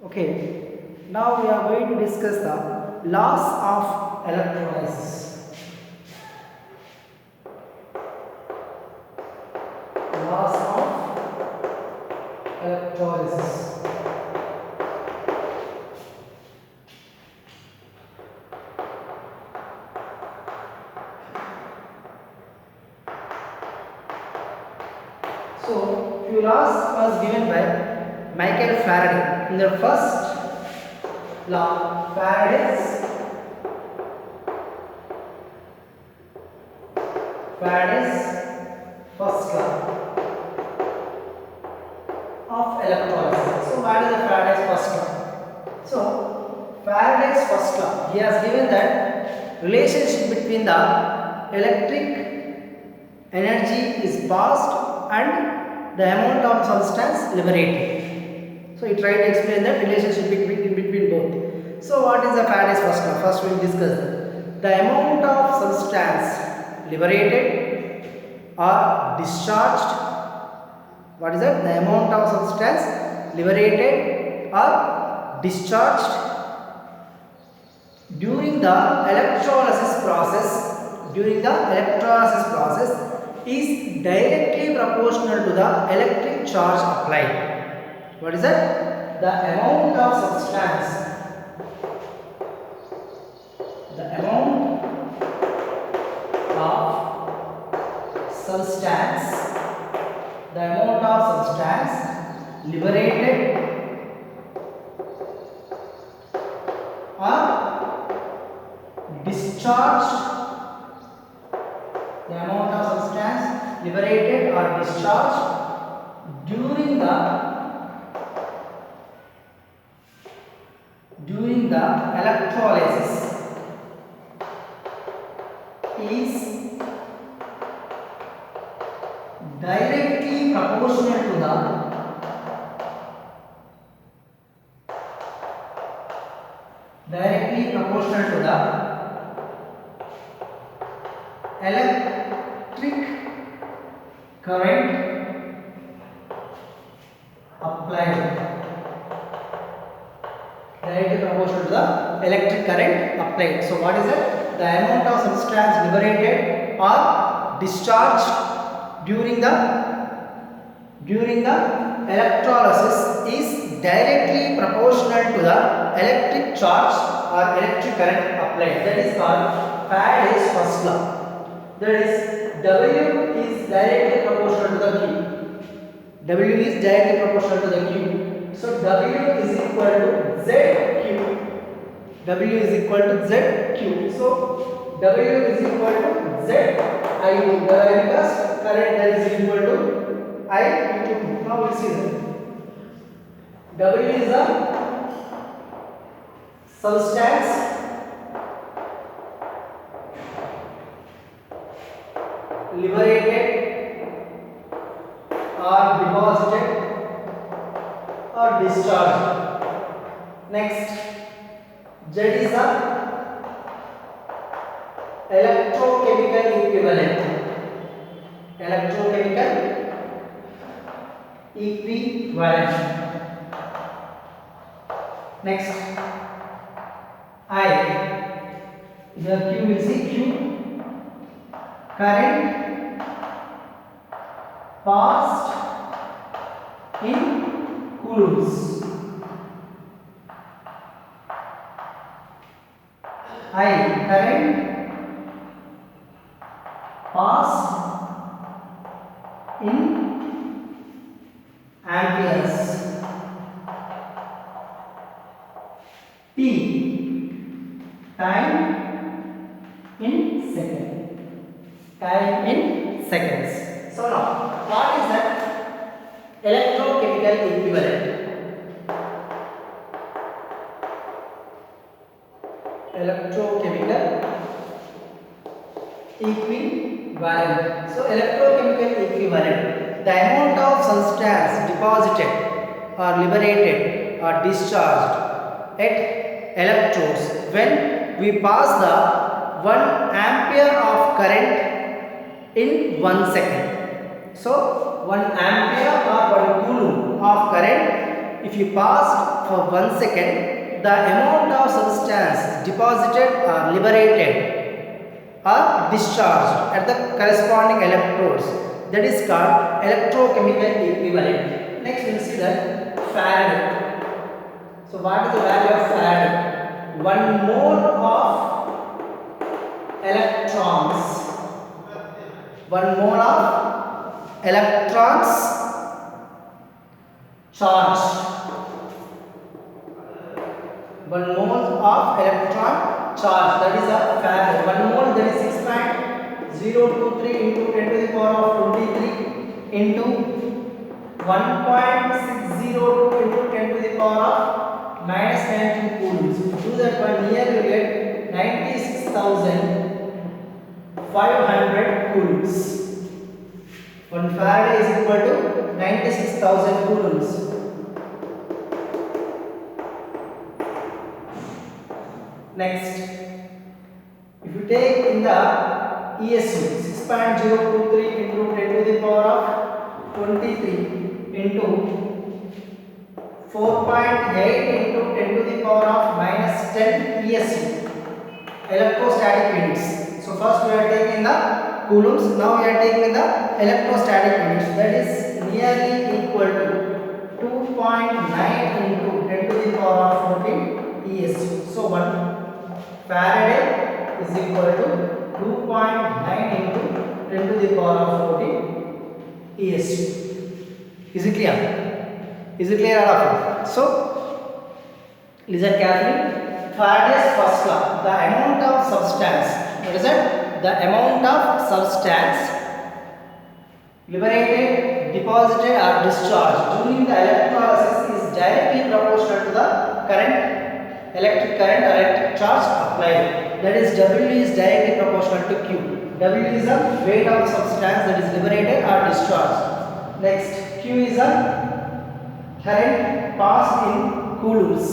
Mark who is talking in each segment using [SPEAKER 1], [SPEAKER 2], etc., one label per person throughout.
[SPEAKER 1] Okay, now we are going to discuss the laws of electrolysis. Laws of electrolysis. So, few laws was given by Michael Faraday. In the first law, Faraday's first law of electrolysis. So, what is the Faraday's first law? So, Faraday's first law, he has given that relationship between the electric energy is passed and the amount of substance liberated. So, he tried to explain the relationship between both. So, what is the Faraday's first law? First, we will discuss that. The amount of substance liberated or discharged. What is that? The amount of substance liberated or discharged during the electrolysis process is directly proportional to the electric charge applied. What is that? The amount of substance liberated or discharged, the amount of substance liberated or discharged during the electrolysis is directly proportional to the electric current applied. Directly proportional to the electric current applied. So, what is it? The amount of substance liberated or discharged during the electrolysis is directly proportional to the electric charge or electric current applied. That is called Faraday's first law. That is, W is directly proportional to the Q. W is directly proportional to the Q. So, W is equal to ZQ. W is equal to ZQ. So, W is equal to ZIQ. Because current that is equal to I into Q. Now, we will see that. W is the substance liberated or deposited or discharged. Next, Z is the electrochemical equivalent. Next, I. The Q will see Q. Current passed in coulombs. I. Current passed in amperes. T. Time in seconds. So now, what is that electrochemical equivalent? So, electrochemical equivalent, the amount of substance deposited or liberated or discharged at electrodes when we pass the 1 ampere of current in 1 second. So, 1 ampere or 1 coulomb of current if you pass for 1 second, the amount of substance deposited or liberated or discharged at the corresponding electrodes, that is called electrochemical equivalent. Next we will see the Faraday. So what is the value of Faraday? 1 mole of electrons, 1 mole of electrons charge, 1 mole of electron charge, that is a Faraday. 1 mole, that is 6.023 into 10 to the power of 23 into 1.602 into 10 to the power of minus 19 coulombs. Do that one, here you get 96,500 coulombs. 1 Faraday is equal to 96,000 coulombs. Next, if you take in the ESU 6.023 into 10 to the power of 23 into 4.8 into 10 to the power of minus 10 ESU, electrostatic units. So first we are taking the coulombs, now we are taking the electrostatic units, that is nearly equal to 2.9 into 10 to the power of 14 ESU. So 1 Faraday is equal to 2.9 into 10 to the power of 14 ESU. Is it clear? Is it clear all of you? So listen carefully. Faraday's first law, the amount of substance, what is it? The amount of substance liberated, deposited or discharged during the electrolysis is directly proportional to the current, electric current or electric charge applied. That is, W is directly proportional to Q. W is the weight of substance that is liberated or discharged. Next, Q is the current passed in coulombs.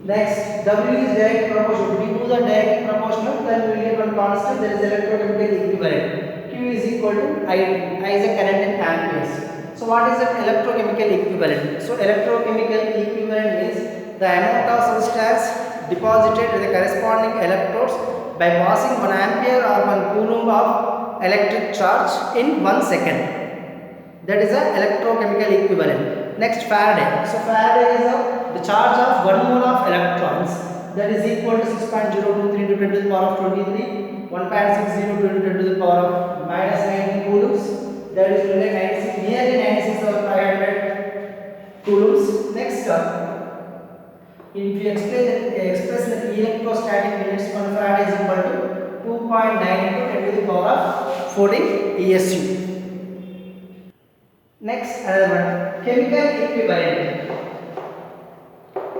[SPEAKER 1] Next, W is directly proportional. We do the directly proportional, then we will get one constant, that is electrochemical equivalent. Q is equal to I. I is a current in amperes. So what is the electrochemical equivalent? So electrochemical equivalent means the amount of substance deposited at the corresponding electrodes by passing 1 ampere or 1 coulomb of electric charge in 1 second. That is the electrochemical equivalent. Next, Faraday. So Faraday is the charge of 1 mole of electrons, that is equal to 6.023 into 10 to the power of 23, 1.602 into 10 to the power of minus 19 coulombs, that is nearly 96,500 coulombs. Next, if you express the electrostatic units, 1 Faraday is equal to 2.9 into 10 to the power of 14 ESU. Next, another one, chemical equivalent.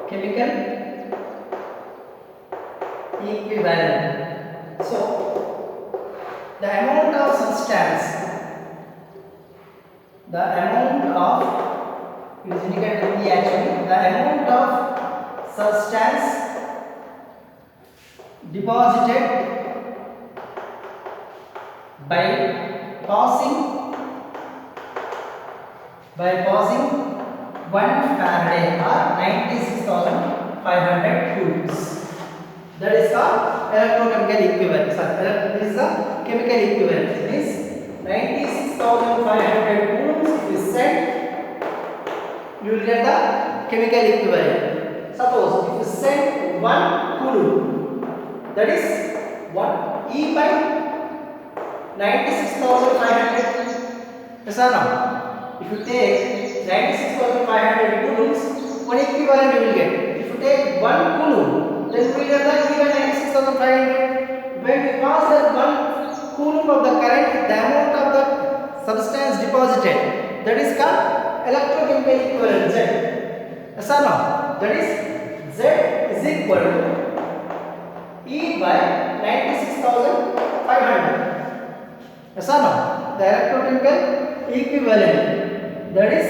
[SPEAKER 1] Chemical equivalent. So, the amount of substance, the amount of, it is indicated with E actually, the amount of substance deposited by passing 1 Faraday or 96,500 coulombs. That is called electrochemical equivalent. Sorry, this is the chemical equivalent. Means 96,500 coulombs if you set, you will get the chemical equivalent. Suppose if you set 1 coulomb, that is 1 E by 96,500. Yes or no? If you take 96,500 coulombs, one equivalent you will get. If you take 1 coulomb, then we will get the E by 96,500. When we pass that 1 coulomb of the current, the amount of the substance deposited, that is called electrochemical equivalent Z. Yes or no? That is Z is equal to E by 96,500. Yes or no? The electrochemical equivalent, that is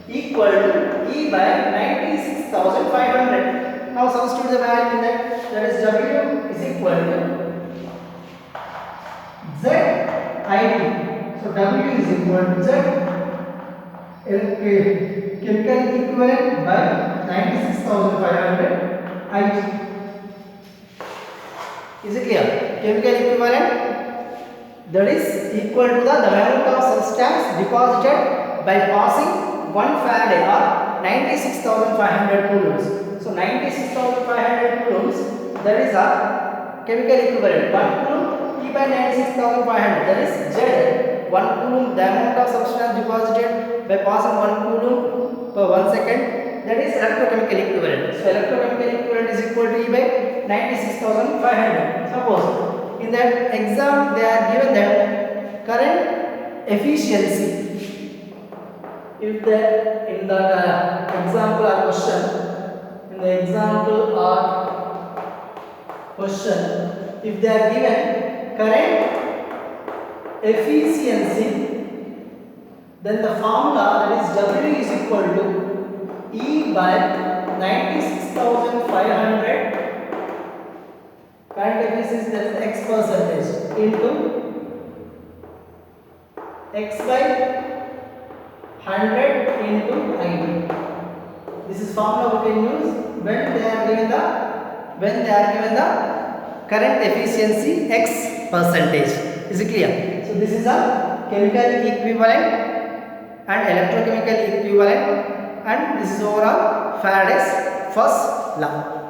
[SPEAKER 1] equal to E by 96,500. Now substitute the value in that. That is W is equal to Z IT. So W is equal to Z chemical equivalent by 96,500 IT. Is it clear? Chemical equivalent, that is equal to the amount of substance deposited by passing 1 Faraday or 96,500 coulombs. So 96,500 coulombs, that is a chemical equivalent. 1 coulomb E by 96,500, that is Z. 1 coulomb, the amount of substance deposited by passing 1 coulomb per 1 second, that is electrochemical equivalent. So electrochemical equivalent is equal to E by 96,500. Suppose in that exam they are given that current efficiency. If the in the example or question, in the example or question, if they are given current efficiency, then the formula, that is W is equal to E by 96,500 current efficiency, that is X percentage, into X by 100 into IT. This is formula we can use when they are given the current efficiency X percentage. Is it clear? So this is a chemical equivalent and electrochemical equivalent, and this is overall Faraday's first law.